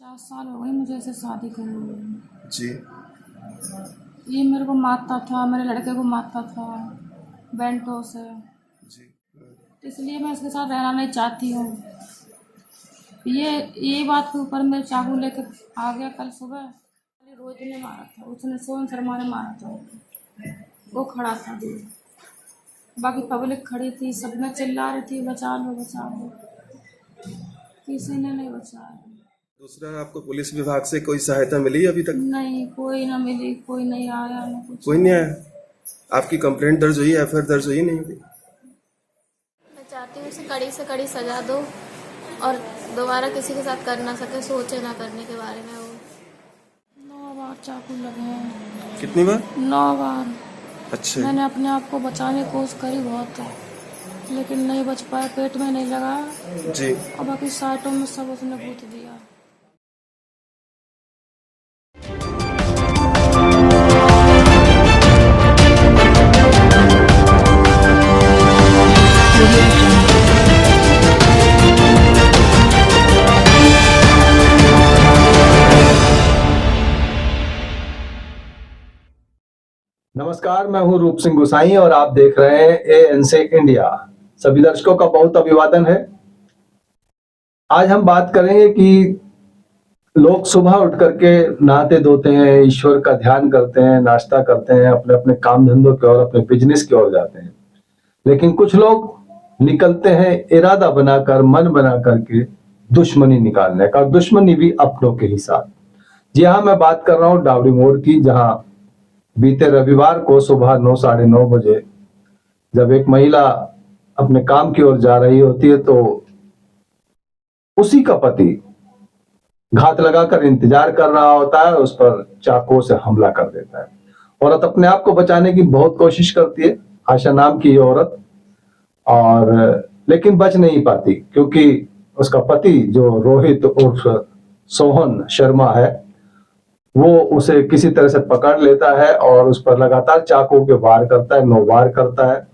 4 साल हो गए मुझे ऐसे शादी करे हुए। जी। ये मेरे को मारता था, मेरे लड़के को मारता था बेंटों से, जी। तो इसलिए मैं इसके साथ रहना नहीं चाहती हूँ। ये बात के ऊपर मेरे चाकू लेके आ गया कल सुबह। रोहित ने मारा था, उसने सोहन शर्मा ने मारा था। वो खड़ा था दूर, बाकी पब्लिक खड़ी थी, सब में चिल्ला रही थी बचा लो बचा लो, किसी ने नहीं बचाया। दूसरा, आपको पुलिस विभाग से कोई सहायता मिली अभी तक? नहीं, कोई ना मिली, कोई नहीं आया ना कुछ। कोई नहीं आया? आपकी कंप्लेंट दर्ज हुई, एफआईआर दर्ज हुई नहीं हुई? मैं चाहती हूँ उसे कड़ी से कड़ी सजा दो और दोबारा किसी के साथ कर ना सके, सोचे ना करने के बारे में। वो 9 बार चाकू लगे हैं। कितनी बार? 9 बार। अच्छा। मैंने अपने आप को बचाने की कोशिश करी बहुत, लेकिन नहीं बच पाया, पेट में नहीं लगा जी। और बाकी साइटों में सब उसने बूथ दिया। नमस्कार, मैं हूं रूप सिंह गुसाई और आप देख रहे हैं एएनसी इंडिया। सभी दर्शकों का बहुत अभिवादन है। आज हम बात करेंगे कि लोग सुबह उठ करके नहाते धोते हैं, ईश्वर का ध्यान करते हैं, नाश्ता करते हैं, अपने अपने काम धंधों की ओर, अपने बिजनेस की ओर जाते हैं। लेकिन कुछ लोग निकलते हैं इरादा बनाकर, मन बना करके दुश्मनी निकालने का, दुश्मनी भी अपनों के ही साथ। जी हाँ, मैं बात कर रहा हूँ डावड़ी मोड़ की, जहां बीते रविवार को सुबह 9, साढ़े 9 बजे जब एक महिला अपने काम की ओर जा रही होती है तो उसी का पति घात लगाकर इंतजार कर रहा होता है, उस पर चाकू से हमला कर देता है। औरत अपने आप को बचाने की बहुत कोशिश करती है, आशा नाम की औरत, और लेकिन बच नहीं पाती, क्योंकि उसका पति जो रोहित उर्फ सोहन शर्मा है, वो उसे किसी तरह से पकड़ लेता है और उस पर लगातार चाकू के वार करता है, 9 वार करता है।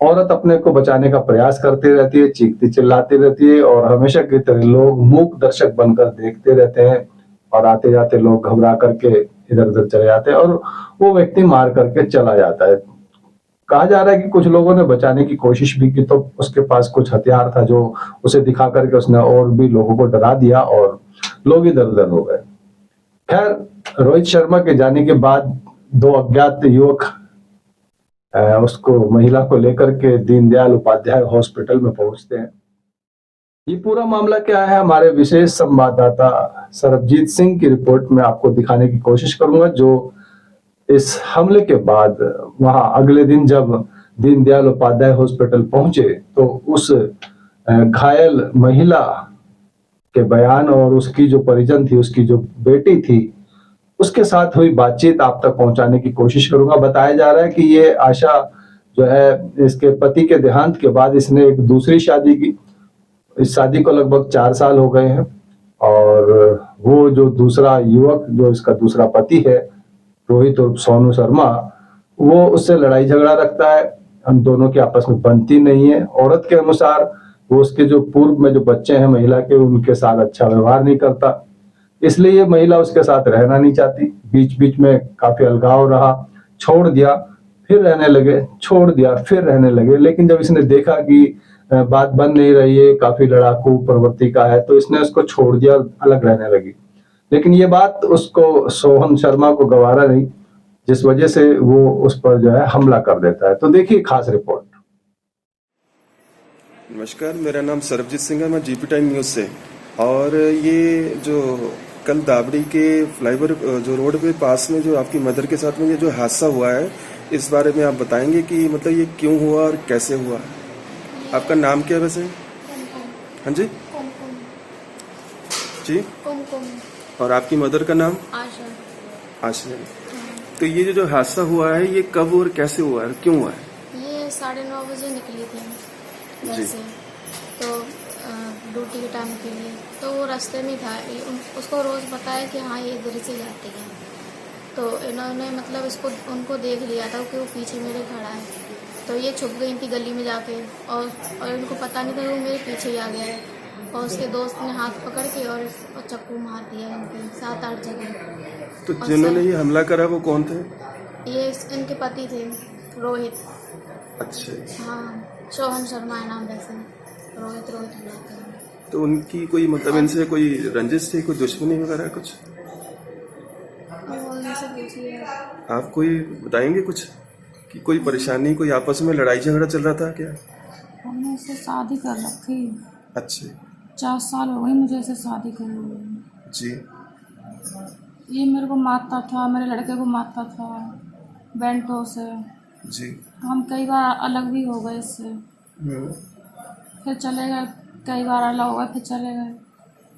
औरत अपने को बचाने का प्रयास करती रहती है, चीखती चिल्लाती रहती है, और हमेशा की तरह लोग मूक दर्शक बनकर देखते रहते हैं और आते जाते लोग घबरा करके इधर उधर चले जाते हैं और वो व्यक्ति मार करके चला जाता है। कहा जा रहा है कि कुछ लोगों ने बचाने की कोशिश भी की, तो उसके पास कुछ हथियार था जो उसे दिखा करके उसने और भी लोगों को डरा दिया और लोग इधर उधर हो गए। खैर, रोहित शर्मा के जाने के बाद 2 अज्ञात युवक उसको, महिला को लेकर के दीनदयाल उपाध्याय हॉस्पिटल में पहुंचते हैं। ये पूरा मामला क्या है, हमारे विशेष संवाददाता सरबजीत सिंह की रिपोर्ट में आपको दिखाने की कोशिश करूंगा, जो इस हमले के बाद वहां अगले दिन जब दीनदयाल उपाध्याय हॉस्पिटल पहुंचे तो उस घायल महिला के बयान और उसकी जो परिजन थी, उसकी जो बेटी थी, उसके साथ हुई बातचीत आप तक पहुंचाने की कोशिश करूंगा। बताया जा रहा है कि ये आशा जो है, इसके पति के देहांत के बाद इसने एक दूसरी शादी की। इस शादी को लगभग 4 साल हो गए हैं और वो जो दूसरा युवक, जो इसका दूसरा पति है, रोहित उर्फ सोनू शर्मा, वो उससे लड़ाई झगड़ा रखता है। हम दोनों की आपस में बनती नहीं है। औरत के अनुसार वो उसके जो पूर्व में जो बच्चे हैं महिला के, उनके साथ अच्छा व्यवहार नहीं करता, इसलिए ये महिला उसके साथ रहना नहीं चाहती। बीच बीच में काफी अलगाव रहा, छोड़ दिया, फिर रहने लगे, छोड़ दिया, फिर रहने लगे। लेकिन जब इसने देखा कि बात बन नहीं रही है, काफी लड़ाकू प्रवृत्ति का है, तो इसने उसको छोड़ दिया, अलग रहने लगी। लेकिन ये बात उसको, सोहन शर्मा को गवारा नहीं, जिस वजह से वो उस पर जो है हमला कर देता है। तो देखिए खास रिपोर्ट। नमस्कार, मेरा नाम सरबजीत सिंह है, मैं जीपी टाइम न्यूज से। और ये जो कल दावड़ी के फ्लाईओवर जो रोड पे पास में जो आपकी मदर के साथ में ये जो हादसा हुआ है, इस बारे में आप बताएंगे कि मतलब ये क्यों हुआ और कैसे हुआ? आपका नाम क्या है वैसे? हाँ जी। कुमकुम। जी। कुमकुम। और आपकी मदर का नाम? आशा। आशा। तो ये जो हादसा हुआ है, ये कब और कैसे हुआ है, क्यों हुआ है? ये 9:30 बजे निकली थी घर से, तो ड्यूटी के टाइम के लिए, तो वो रास्ते में था। उसको रोज पता है कि हाँ ये इधर से जाती है, तो इन्होंने मतलब इसको उनको देख लिया था कि वो पीछे मेरे खड़ा है, तो ये छुप गई थी गली में जाके, और इनको पता नहीं था वो मेरे पीछे ही आ गया है। और उसके दोस्त ने हाथ पकड़ के और चक्कू मार दिया उनकी 7-8 जगह। तो और जिन्होंने ये हमला करा वो कौन थे? ये इनके पति थे, रोहित। अच्छा। हाँ, सोहन शर्मा है नाम, वैसे रोहित बुलाते हैं। तो उनकी कोई मतलब इनसे कोई रंजिश थी, कोई दुश्मनी वगैरह कुछ? और उनसे पूछिए। आप कोई बताएंगे कुछ कि कोई परेशानी, कोई आपस में लड़ाई झगड़ा चल रहा था क्या? हमने इससे शादी कर रखी। अच्छा 4 साल हो गए मुझे इसे शादी करे हुए। जी। ये मेरे को मारता था, मेरे लड़के को मारता था बेंटो से। जी। हम कई बार अलग भी हो गए इससे, फिर चले गए, कई बार अलग हो गए फिर चले गए।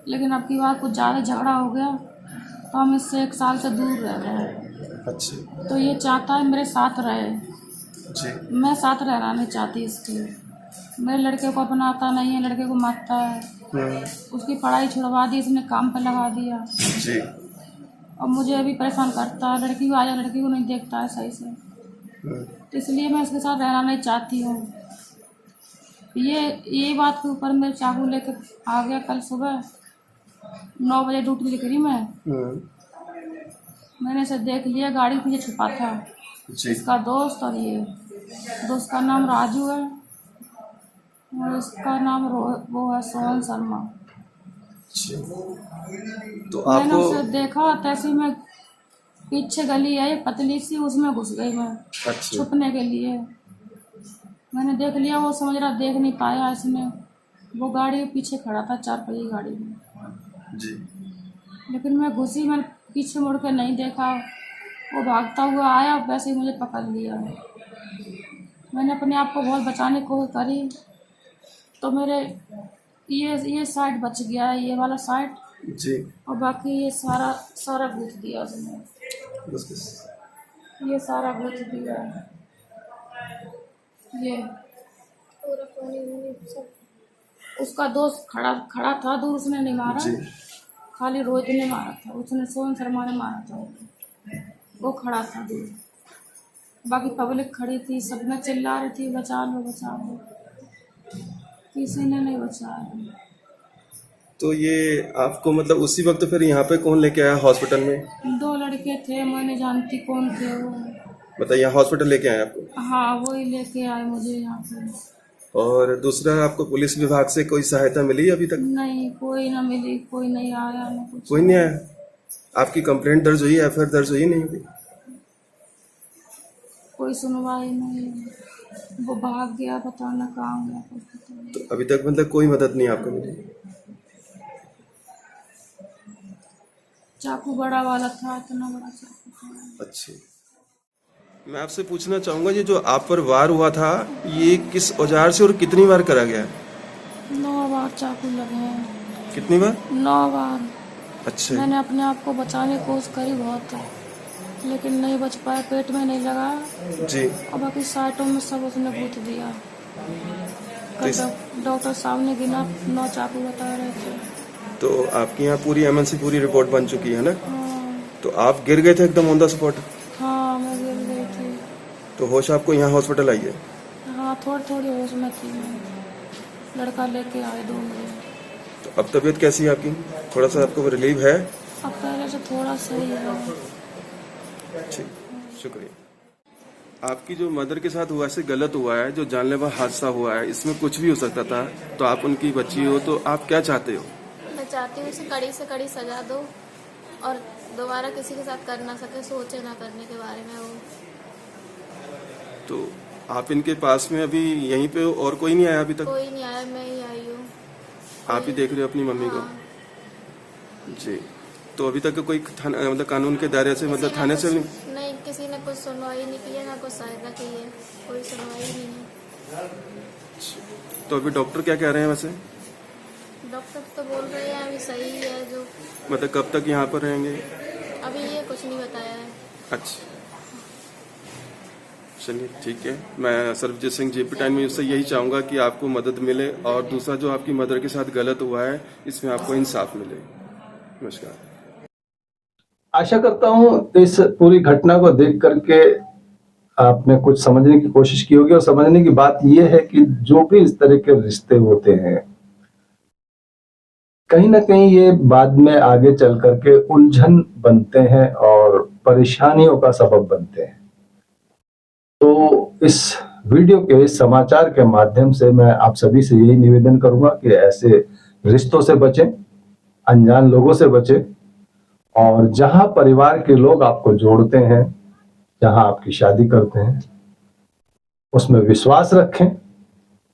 लेकिन अब की बार कुछ ज़्यादा झगड़ा हो गया तो हम इससे 1 साल से दूर रह रहे हैं। अच्छा तो ये चाहता है मेरे साथ रहे, जी। मैं साथ रहना नहीं चाहती इसके। मेरे लड़के को अपनाता नहीं है, लड़के को मारता है। उसकी पढ़ाई छुड़वा दी, इसने काम पे लगा दिया जी। और मुझे अभी परेशान करता है। लड़की को आया, लड़की को नहीं देखता है सही से, तो इसलिए मैं इसके साथ रहना नहीं चाहती हूँ। ये बात के ऊपर मैं चाकू लेके आ गया कल सुबह 9 बजे ड्यूटी लिख रही मैं। मैंने इसे देख लिया, गाड़ी पीछे छुपा था जी। इसका दोस्त, और ये दोस्त का नाम राजू है और इसका नाम वो है सोहन शर्मा। अच्छा। तो मैंने आपको उसे देखा, तैसे मैं पीछे गली है पतली सी, उसमें घुस गई मैं अच्छा छुपने के लिए। मैंने देख लिया, वो समझ रहा देख नहीं पाया इसने। वो गाड़ी के पीछे खड़ा था, 4 पहिए गाड़ी में। जी। लेकिन मैं घुसी, मैंने पीछे मुड़ के नहीं देखा, वो भागता हुआ आया, वैसे ही मुझे पकड़ लिया। मैंने अपने आप को बहुत बचाने को करी तो मेरे ये साइड बच गया है, ये वाला साइड, जी। और बाकी ये सारा गूंथ दिया उसने। बस। ये सारा गूंथ दिया है, ये पूरा पानी सब। उसका दोस्त खड़ा था दूर, उसने नहीं मारा, जी। खाली रोहित ने मारा था, उसने सोहन शर्मा ने मारा था। वो खड़ा था दूर, बाकी पब्लिक खड़ी थी, सब में चिल्ला रही थी बचा लो बचा लो, किसी ने नहीं बचाया। तो ये आपको मतलब उसी वक्त फिर यहाँ पे कौन लेके आया हॉस्पिटल में? 2 लड़के थे, मैं नहीं जानती कौन थे वो। मतलब यहाँ हॉस्पिटल लेके आए आपको? हाँ, वही लेके आए मुझे यहाँ पे। और दूसरा, आपको पुलिस विभाग से कोई सहायता मिली अभी तक? नहीं, कोई ना मिली, कोई नहीं आया ना कुछ। कोई नहीं आया? आपकी कंप्लेंट दर्ज हुई, एफआईआर दर्ज हुई नहीं हुई? कोई सुनवाई नहीं, वो भाग गया, पता ना कहाँ गया, कुछ पता नहीं। तो अभी तक मतलब कोई मदद नहीं आपको मिली? चाकू बड़ा वाला था, इतना बड़ा चाकू था। अच्छा। मैं आपसे पूछना चाहूंगा, ये जो आप पर वार हुआ था, ये किस औजार से और कितनी बार करा गया? 9 बार चाकू लगे हैं। कितनी बार? 9 बार। अच्छा मैंने अपने आप को बचाने की कोशिश करी बहुत, लेकिन नहीं बच पाया, पेट में नहीं लगा जी। और बाकी साइटों में सब उसने गूंथ दिया। तो इस- डॉक्टर साहब ने गिना 9 चाकू बता रहे थे। तो आपकी यहाँ पूरी एमएनसी पूरी रिपोर्ट बन चुकी है ना? हाँ, तो आप गिर गए थे एकदम ऑन द स्पॉट? हाँ, मैं गिर गई थी। तो होश आपको यहाँ हॉस्पिटल आई है? हाँ, थोड़ी होश में थी मैं। लड़का लेके आए 2 बजे। तो अब तबीयत कैसी है आपकी? थोड़ा सा आपको रिलीव है? अब पहले से थोड़ा सही है। ठीक, शुक्रिया। आपकी जो मदर के साथ हुआ ऐसे गलत हुआ है, जो जानलेवा हादसा हुआ है, इसमें कुछ भी हो सकता था, तो आप उनकी बच्ची हो, तो आप क्या चाहते हो? मैं चाहती हूँ उसे कड़ी से कड़ी सजा दो और दोबारा किसी के साथ कर ना सके, सोचे ना करने के बारे में वो। तो आप इनके पास में अभी यहीं पे हो और कोई नहीं आया अभी तक? कोई नहीं आया, मैं ही आई हूँ। आप ही देख रहे हो अपनी मम्मी को? हाँ। जी। तो अभी तक कोई थाना मतलब कानून के दायरे से मतलब थाने से भी नहीं, किसी ने कुछ सुनवाई नहीं की है, ना कुछ सहायता की है, कोई सुनवाई नहीं है। तो अभी डॉक्टर क्या कह रहे हैं वैसे? डॉक्टर तो बोल रहे हैं अभी सही है, जो मतलब कब तक यहाँ पर रहेंगे? अभी ये कुछ नहीं बताया है। अच्छा, चलिए ठीक है। मैं Sarvjeet Singh JP time news से यही चाहूँगा कि आपको मदद मिले और दूसरा जो आपकी मदर के साथ गलत हुआ है, इसमें आपको इंसाफ मिले। नमस्कार। आशा करता हूं इस पूरी घटना को देख करके आपने कुछ समझने की कोशिश की होगी। और समझने की बात यह है कि जो भी इस तरह के रिश्ते होते हैं, कहीं ना कहीं ये बाद में आगे चल करके उलझन बनते हैं और परेशानियों का सबब बनते हैं। तो इस वीडियो के इस समाचार के माध्यम से मैं आप सभी से यही निवेदन करूंगा कि ऐसे रिश्तों से बचें, अनजान लोगों से बचें, और जहां परिवार के लोग आपको जोड़ते हैं, जहां आपकी शादी करते हैं, उसमें विश्वास रखें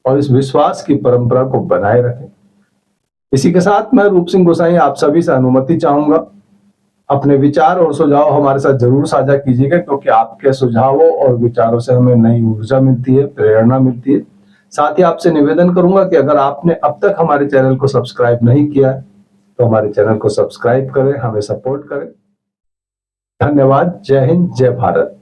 और इस विश्वास की परंपरा को बनाए रखें। इसी के साथ मैं रूप सिंह गोसाई आप सभी से अनुमति चाहूंगा। अपने विचार और सुझाव हमारे साथ जरूर साझा कीजिएगा, क्योंकि आपके सुझावों और विचारों से हमें नई ऊर्जा मिलती है, प्रेरणा मिलती है। साथ ही आपसे निवेदन करूंगा कि अगर आपने अब तक हमारे चैनल को सब्सक्राइब नहीं किया है तो हमारे चैनल को सब्सक्राइब करें, हमें सपोर्ट करें। धन्यवाद। जय हिंद, जय भारत।